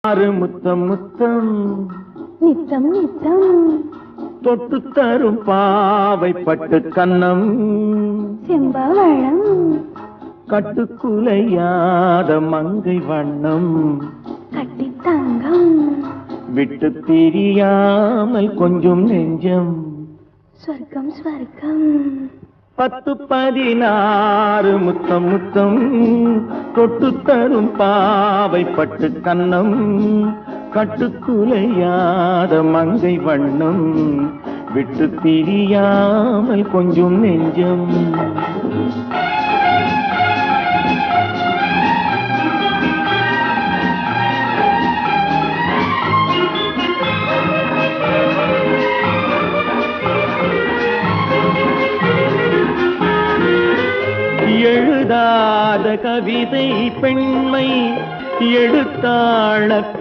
ஆறு முத்தம் முத்தம் நித்தம் நித்தம் தொட்டு தரும் பாவை பட்டு கன்னம் செம்பவளம் கட்டுக்குலையாத மங்கை வண்ணம் கட்டி தங்கம் விட்டு பிரியாமல் கொஞ்சம் நெஞ்சம் ஸ்வர்க்கம் ஸ்வர்க்கம் 10 16 முத்தம் முத்தம் தொட்டு தரும் பாவை பட்டு கன்னம் கட்டுக்குலையாத மங்கை வண்ணம் விட்டு பிரியாமல் கொஞ்சம் நெஞ்சம் எழுதாத கவிதை பெண்மை எடுத்தாள